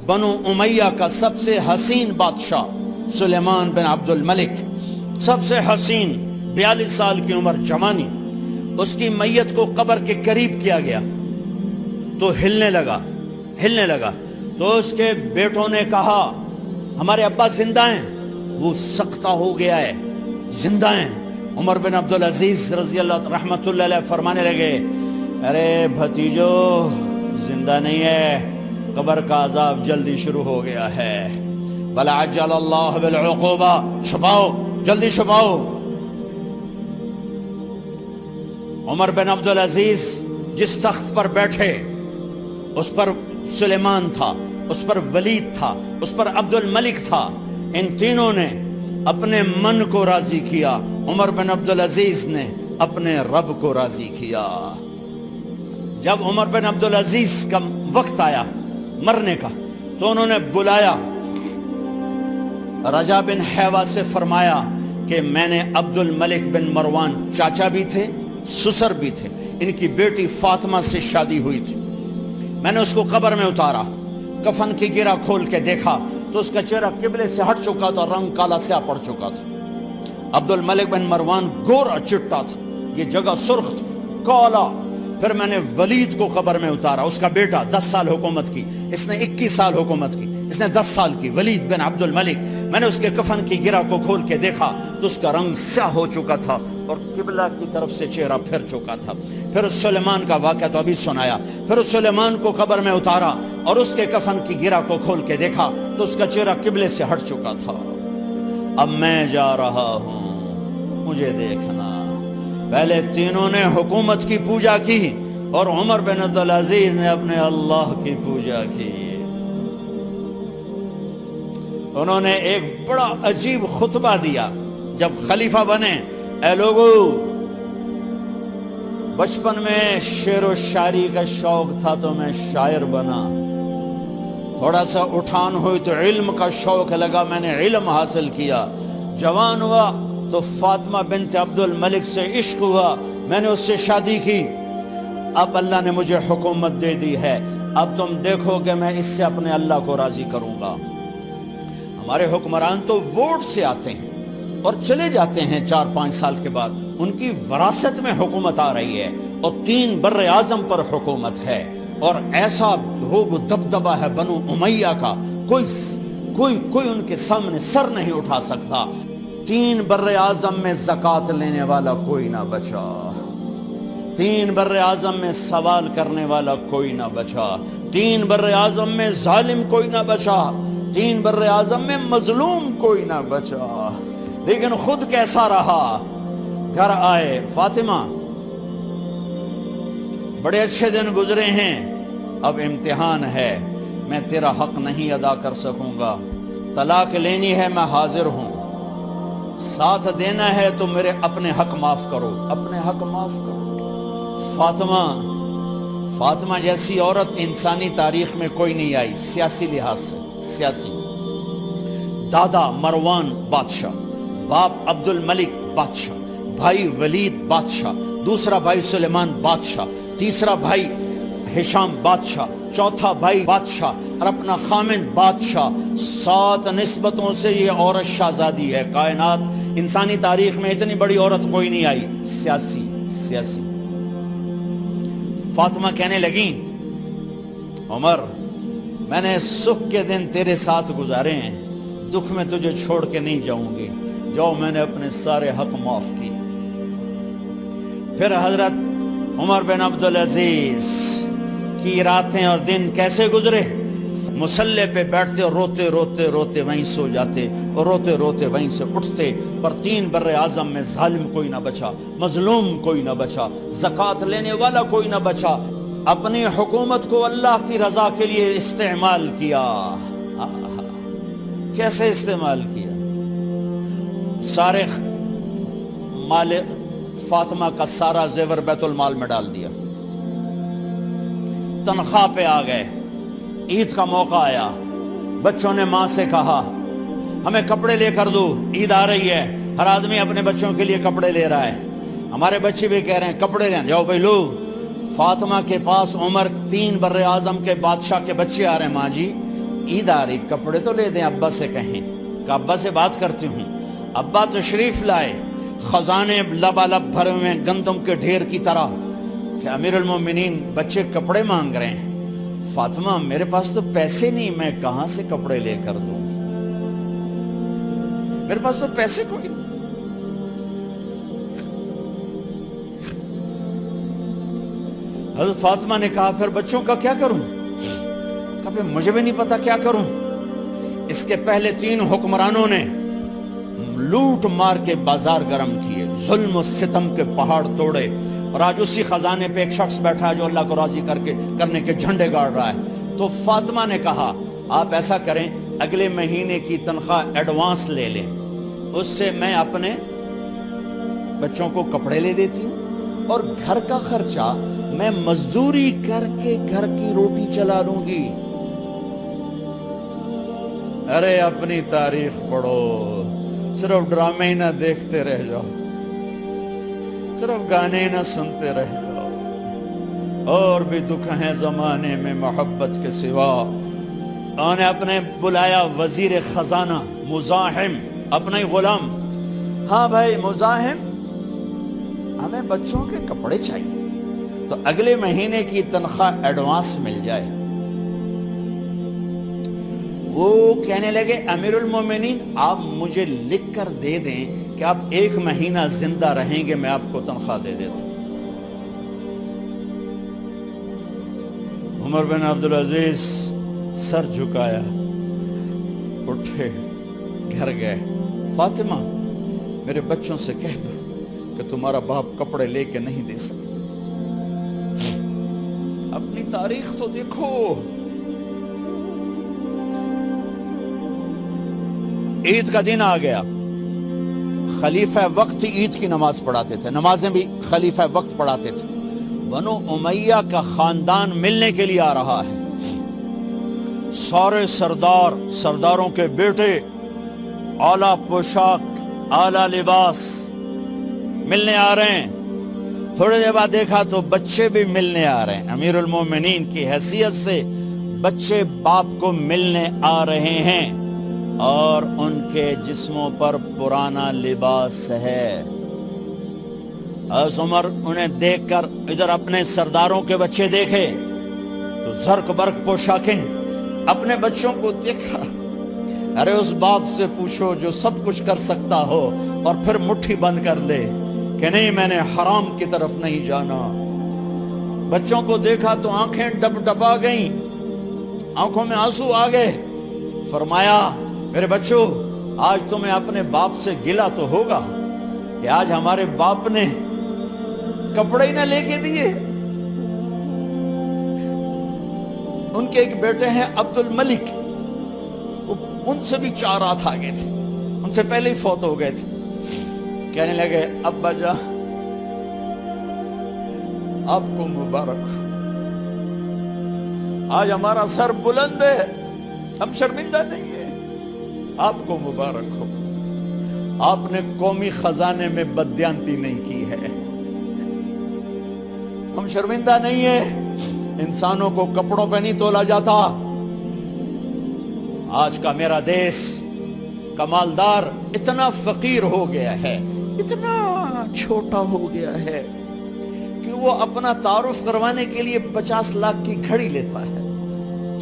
بنو امیہ کا سب سے حسین بادشاہ سلیمان بن عبد الملک، سب سے حسین، 42 سال کی عمر، جوانی، اس کی میت کو قبر کے قریب کیا گیا تو ہلنے لگا تو اس کے بیٹوں نے کہا ہمارے ابا زندہ ہیں، وہ سختہ ہو گیا ہے، زندہ ہیں۔ عمر بن عبدالعزیز رضی اللہ رحمت اللہ علیہ فرمانے لگے ارے بھتیجو زندہ نہیں ہے، قبر کا عذاب جلدی شروع ہو گیا ہے، بل عجل اللہ بالعقوبہ، چھپاؤ، جلدی چھپاؤ۔ عمر بن عبدالعزیز جس تخت پر بیٹھے اس پر سلیمان تھا، اس پر ولید تھا، اس پر عبد الملک تھا، ان تینوں نے اپنے من کو راضی کیا، عمر بن عبدالعزیز نے اپنے رب کو راضی کیا۔ جب عمر بن عبدالعزیز کا وقت آیا مرنے کا تو انہوں نے بلایا رجا بن حیوہ سے، فرمایا کہ میں نے عبد الملک بن مروان چاچا بھی تھے، سسر بھی تھے، ان کی بیٹی فاطمہ سے شادی ہوئی تھی، میں نے اس کو قبر میں اتارا، کفن کی گرہ کھول کے دیکھا تو اس کا چہرہ قبلے سے ہٹ چکا تھا، رنگ کالا سیاہ پڑ چکا تھا۔ عبد الملک بن مروان گورا چٹا تھا، یہ جگہ سرخ تھی، کالا۔ پھر میں نے ولید کو قبر میں اتارا، اس کا بیٹا 10 سال حکومت کی، اس نے 21 سال حکومت کی، اس نے 10 سال کی، ولید بن عبد الملک۔ میں نے اس کے کفن کی گرہ کو کھول کے دیکھا تو اس کا رنگ سیاہ ہو چکا تھا اور قبلہ کی طرف سے چہرہ پھر چکا تھا۔ پھر اس سلیمان کا واقعہ تو ابھی سنایا، پھر اس سلیمان کو قبر میں اتارا اور اس کے کفن کی گرہ کو کھول کے دیکھا تو اس کا چہرہ قبلے سے ہٹ چکا تھا۔ اب میں جا رہا ہوں، مجھے دیکھنا۔ پہلے تینوں نے حکومت کی پوجا کی اور عمر بن عبدالعزیز نے اپنے اللہ کی پوجا کی۔ انہوں نے ایک بڑا عجیب خطبہ دیا جب خلیفہ بنے، اے لوگو، بچپن میں شعر و شاعری کا شوق تھا تو میں شاعر بنا، تھوڑا سا اٹھان ہوئی تو علم کا شوق لگا، میں نے علم حاصل کیا، جوان ہوا تو فاطمہ بنت عبد الملک سے عشق ہوا، میں نے اس سے شادی کی، اب اللہ نے مجھے حکومت دے دی ہے، اب تم دیکھو کہ میں اس سے اپنے اللہ کو راضی کروں گا۔ ہمارے حکمران تو ووٹ سے آتے ہیں اور چلے جاتے ہیں 4-5 سال کے بعد، ان کی وراثت میں حکومت آ رہی ہے اور 3 بر اعظم پر حکومت ہے، اور ایسا روب و دبدبہ ہے بنو امیہ کا، کوئی ان کے سامنے سر نہیں اٹھا سکتا۔ 3 بر اعظم میں زکوٰۃ لینے والا کوئی نہ بچا، 3 بر اعظم میں سوال کرنے والا کوئی نہ بچا، 3 بر اعظم میں ظالم کوئی نہ بچا، 3 بر اعظم میں مظلوم کوئی نہ بچا۔ لیکن خود کیسا رہا؟ گھر آئے، فاطمہ بڑے اچھے دن گزرے ہیں، اب امتحان ہے، میں تیرا حق نہیں ادا کر سکوں گا، طلاق لینی ہے میں حاضر ہوں، ساتھ دینا ہے تو میرے اپنے حق معاف کرو، اپنے حق معاف کرو۔ فاطمہ جیسی عورت انسانی تاریخ میں کوئی نہیں آئی، سیاسی لحاظ سے، سیاسی۔ دادا مروان بادشاہ، باپ عبد الملک بادشاہ، بھائی ولید بادشاہ، دوسرا بھائی سلیمان بادشاہ، تیسرا بھائی ہشام بادشاہ، چوتھا بھائی بادشاہ اور اپنا خامن بادشاہ، 7 نسبتوں سے یہ عورت شہزادی ہے۔ کائنات انسانی تاریخ میں اتنی بڑی عورت کوئی نہیں آئی، سیاسی۔ فاطمہ کہنے لگیں عمر، میں نے سکھ کے دن تیرے ساتھ گزارے ہیں، دکھ میں تجھے چھوڑ کے نہیں جاؤں گی، جو میں نے اپنے سارے حق معاف کیے۔ پھر حضرت عمر بن عبدالعزیز کی راتیں اور دن کیسے گزرے؟ مصلے پہ بیٹھتے اور روتے وہیں سو جاتے اور روتے وہیں سے اٹھتے، پر 3 بر اعظم میں ظالم کوئی نہ بچا، مظلوم کوئی نہ بچا، زکوٰۃ لینے والا کوئی نہ بچا، اپنی حکومت کو اللہ کی رضا کے لیے استعمال کیا۔ کیسے استعمال کیا؟ سارے مال فاطمہ کا سارا زیور بیت المال میں ڈال دیا، تنخواہ پہ آ گئے، عید کا موقع آیا، بچوں نے ماں سے کہا ہمیں کپڑے لے کر دو، عید آ رہی ہے، ہر آدمی اپنے بچوں کے لیے کپڑے لے رہا ہے، ہمارے بچے بھی کہہ رہے ہیں کپڑے لیں، جاؤ بھائی لو۔ فاطمہ کے پاس عمر 3 بر اعظم کے بادشاہ کے بچے آ رہے ہیں، ماں جی عید آ رہی، کپڑے تو لے دیں، ابا سے کہیں کہ ابا سے بات کرتی ہوں۔ ابا تشریف لائے، خزانے لبالب بھرے ہوئے ہیں گندم کے ڈھیر کی طرح، کہ امیر المومنین بچے کپڑے مانگ رہے ہیں۔ فاطمہ میرے پاس تو پیسے نہیں، میں کہاں سے کپڑے لے کر دوں، میرے پاس تو پیسے کوئی نہیں۔ حضرت فاطمہ نے کہا پھر بچوں کا کیا کروں؟ کہا پھر مجھے بھی نہیں پتا کیا کروں۔ اس کے پہلے 3 حکمرانوں نے لوٹ مار کے بازار گرم کیے، ظلم و ستم کے پہاڑ توڑے، اور آج اسی خزانے پہ ایک شخص بیٹھا ہے جو اللہ کو راضی کرنے کے جھنڈے گاڑ رہا ہے۔ تو فاطمہ نے کہا آپ ایسا کریں، اگلے مہینے کی تنخواہ ایڈوانس لے لیں، اس سے میں اپنے بچوں کو کپڑے لے دیتی ہوں، اور گھر کا خرچہ میں مزدوری کر کے گھر کی روٹی چلا دوں گی۔ ارے اپنی تاریخ پڑھو، صرف ڈرامے ہی نہ دیکھتے رہ جاؤ، صرف گانے ہی نہ سنتے رہ جاؤ، اور بھی دکھ ہیں زمانے میں محبت کے سوا۔ انہوں نے اپنے بلایا وزیر خزانہ مزاحم، اپنا ہی غلام، ہاں بھائی مزاحم، ہمیں بچوں کے کپڑے چاہیے، تو اگلے مہینے کی تنخواہ ایڈوانس مل جائے۔ وہ کہنے لگے امیر المومنین آپ مجھے لکھ کر دے دیں کہ آپ 1 مہینہ زندہ رہیں گے، میں آپ کو تنخواہ دے دیتا ہوں۔ عمر بن عبدالعزیز سر جھکایا، اٹھے، گھر گئے، فاطمہ میرے بچوں سے کہہ دو کہ تمہارا باپ کپڑے لے کے نہیں دے سکتا۔ اپنی تاریخ تو دیکھو۔ عید کا دن آ گیا، خلیفہ وقت عید کی نماز پڑھاتے تھے، نمازیں بھی خلیفہ وقت پڑھاتے تھے۔ بنو امیہ کا خاندان ملنے کے لیے آ رہا ہے، سارے سرداروں کے بیٹے اعلیٰ پوشاک، اعلیٰ لباس ملنے آ رہے ہیں۔ تھوڑے دیر بعد دیکھا تو بچے بھی ملنے آ رہے ہیں، امیر المومنین کی حیثیت سے بچے باپ کو ملنے آ رہے ہیں، اور ان کے جسموں پر پرانا لباس ہے۔ حضرت عمر انہیں دیکھ کر ادھر اپنے سرداروں کے بچے دیکھے تو زرق برق پوشاکیں، اپنے بچوں کو دیکھا۔ ارے اس باپ سے پوچھو جو سب کچھ کر سکتا ہو اور پھر مٹھی بند کر لے کہ نہیں میں نے حرام کی طرف نہیں جانا۔ بچوں کو دیکھا تو آنکھیں ڈبڈبا گئیں، آنکھوں میں آنسو آ گئے۔ فرمایا میرے بچوں آج تمہیں اپنے باپ سے گلہ تو ہوگا کہ آج ہمارے باپ نے کپڑے ہی نہ لے کے دیے۔ ان کے ایک بیٹے ہیں عبد الملک، ان سے بھی 4 ہاتھ آگے تھے، ان سے پہلے ہی فوت ہو گئے تھے۔ کہنے لگے ابا جان آپ کو مبارک ہو، آج ہمارا سر بلند ہے، ہم شرمندہ نہیں ہیں، آپ کو مبارک ہو، آپ نے قومی خزانے میں بددیانتی نہیں کی ہے، ہم شرمندہ نہیں ہیں، انسانوں کو کپڑوں پہ نہیں تولا جاتا۔ آج کا میرا دیس کا مالدار اتنا فقیر ہو گیا ہے، اتنا چھوٹا ہو گیا ہے کہ وہ اپنا تعارف کروانے کے لیے 50 لاکھ کی گھڑی لیتا ہے،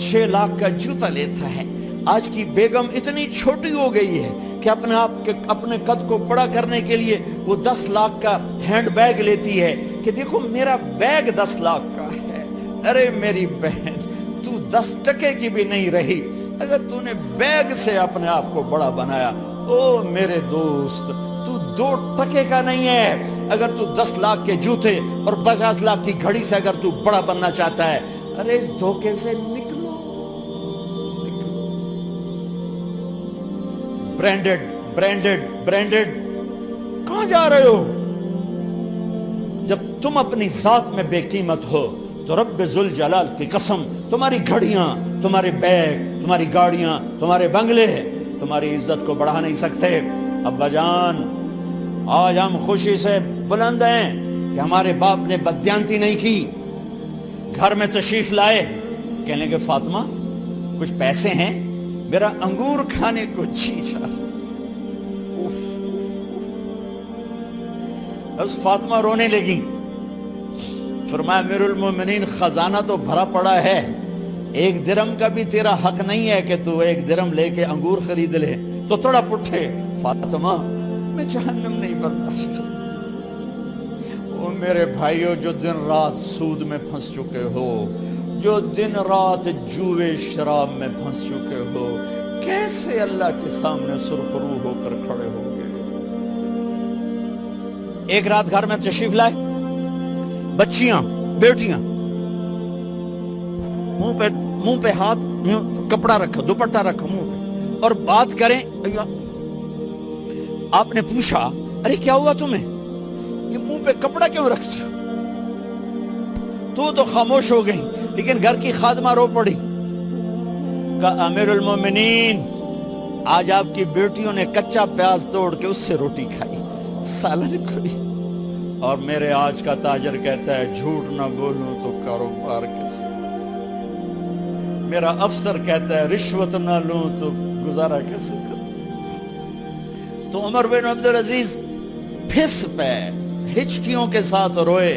6 لاکھ کا جوتا لیتا ہے۔ آج کی بیگم اتنی چھوٹی ہو گئی ہے کہ اپنے قد کو بڑا کرنے کے لیے وہ 10 لاکھ کا ہینڈ بیگ لیتی ہے کہ دیکھو میرا بیگ 10 لاکھ کا ہے۔ ارے میری بہن تو 10 ٹکے کی بھی نہیں رہی اگر تو نے بیگ سے اپنے آپ کو بڑا بنایا۔ او میرے دوست تو 2 ٹکے کا نہیں ہے اگر تو 10 لاکھ کے جوتے اور 50 لاکھ کی گھڑی سے اگر تو بڑا بننا چاہتا ہے۔ ارے اس دھوکے سے نکلو۔ برینڈڈ کہاں جا رہے ہو؟ جب تم اپنی ذات میں بے قیمت ہو تو رب ذوالجلال کی قسم تمہاری گھڑیاں، تمہارے بیگ، تمہاری گاڑیاں، تمہارے بنگلے تمہاری عزت کو بڑھا نہیں سکتے۔ ابا جان آج ہم خوشی سے بلند ہیں کہ ہمارے باپ نے بددیانتی نہیں کی۔ گھر میں تشریف لائے، کہنے لگے فاطمہ کچھ پیسے ہیں، میرا انگور کھانے کو جی چاہ۔ بس فاطمہ رونے لگی، فرمایا امیر المومنین خزانہ تو بھرا پڑا ہے، 1 درم کا بھی تیرا حق نہیں ہے کہ تو 1 درم لے کے انگور خرید لے۔ تو تڑپ اٹھے، فاطمہ میں جہنم نہیں برداشت کر سکتا۔ وہ میرے بھائیو جو دن رات سود میں پھنس چکے ہو، جو دن رات جوے شراب میں پھنس چکے ہو، کیسے اللہ کے سامنے سرخرو ہو کر کھڑے ہو گے؟ ایک رات گھر میں تشریف لائے، بچیاں بیٹیاں، منہ پہ ہاتھ، کپڑا رکھا، دوپٹہ رکھا منہ پہ، اور بات کریں۔ آپ نے پوچھا ارے کیا ہوا تمہیں، یہ منہ پہ کپڑا کیوں رکھتی ہو؟ تو خاموش ہو گئی، لیکن گھر کی خادمہ رو پڑی، کہا امیر المومنین آج آپ کی بیٹیوں نے کچا پیاز توڑ کے اس سے روٹی کھائی، سالن کھائی، اور میرے آج کا تاجر کہتا ہے جھوٹ نہ بولوں تو کاروبار کیسے، میرا افسر کہتا ہے رشوت نہ لوں تو گزارا کیسے کروں۔ تو عمر بن عبدالعزیز پھس پہ ہچکیوں کے ساتھ روئے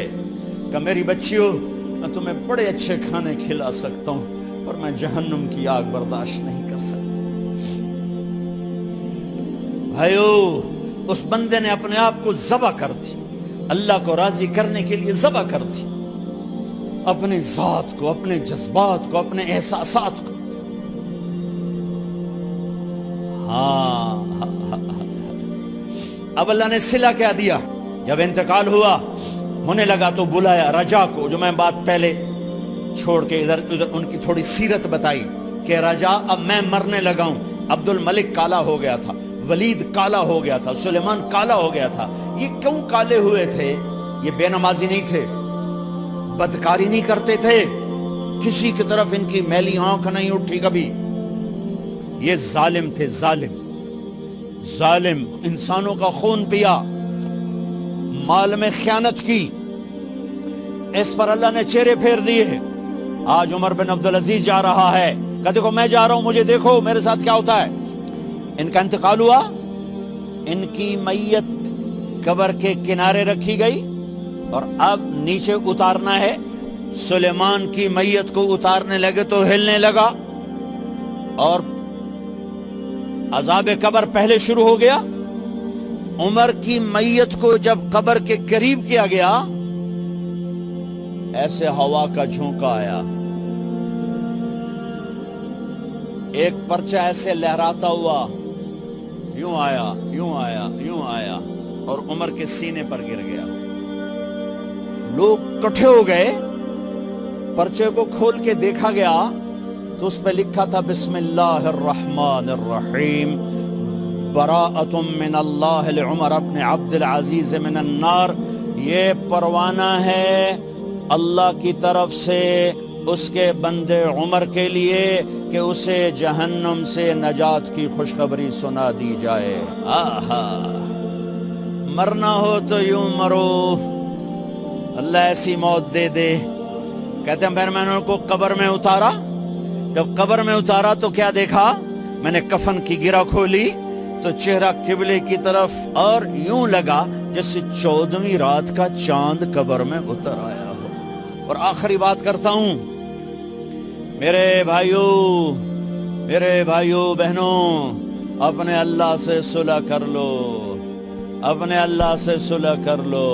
کہ میری بچیوں میں تمہیں بڑے اچھے کھانے کھلا سکتا ہوں، پر میں جہنم کی آگ برداشت نہیں کر سکتا۔ بھائیو، اس بندے نے اپنے آپ کو ذبح کر دی، اللہ کو راضی کرنے کے لیے ذبح کر دی، اپنے ذات کو، اپنے جذبات کو، اپنے احساسات کو۔ اب اللہ نے صلہ کیا دیا، جب انتقال ہوا ہونے لگا تو بلایا رجا کو، جو میں بات پہلے چھوڑ کے ادھر ان کی تھوڑی سیرت بتائی کہ رجا اب میں مرنے لگا ہوں۔ عبد الملک کالا ہو گیا تھا، ولید کالا ہو گیا تھا، سلیمان کالا ہو گیا تھا۔ یہ کیوں کالے ہوئے تھے؟ یہ بے نمازی نہیں تھے، بدکاری نہیں کرتے تھے، کسی کی طرف ان کی میلی آنکھ نہیں اٹھی کبھی۔ یہ ظالم تھے، ظالم، انسانوں کا خون پیا، مال میں خیانت کی، اس پر اللہ نے چہرے پھیر دیے۔ آج عمر بن عبدالعزیز جا رہا ہے کہ دیکھو میں جا رہا ہوں، مجھے دیکھو میرے ساتھ کیا ہوتا ہے۔ ان کا انتقال ہوا، ان کی میت قبر کے کنارے رکھی گئی، اور اب نیچے اتارنا ہے۔ سلیمان کی میت کو اتارنے لگے تو ہلنے لگا، اور عذاب قبر پہلے شروع ہو گیا۔ عمر کی میت کو جب قبر کے قریب کیا گیا، ایسے ہوا کا جھونکا آیا، ایک پرچہ ایسے لہراتا ہوا یوں آیا، یوں آیا، یوں آیا، اور عمر کے سینے پر گر گیا۔ لوگ کٹھے ہو گئے، پرچے کو کھول کے دیکھا گیا تو اس پہ لکھا تھا بسم اللہ الرحمن الرحیم، براءۃ من اللہ لعمر ابن عبد العزیز من النار۔ یہ پروانہ ہے اللہ کی طرف سے اس کے بندے عمر کے لیے کہ اسے جہنم سے نجات کی خوشخبری سنا دی جائے۔ آہا، مرنا ہو تو یوں مرو، اللہ ایسی موت دے دے۔ کہتے ہیں پھر میں نے ان کو قبر میں اتارا، جب قبر میں اتارا تو کیا دیکھا؟ میں نے کفن کی گرہ کھولی تو چہرہ قبلے کی طرف، اور یوں لگا جیسے 14ویں رات کا چاند قبر میں اتر آیا ہو۔ اور آخری بات کرتا ہوں، میرے بھائیوں بہنوں، اپنے اللہ سے صلح کر لو، اپنے اللہ سے صلح کر لو۔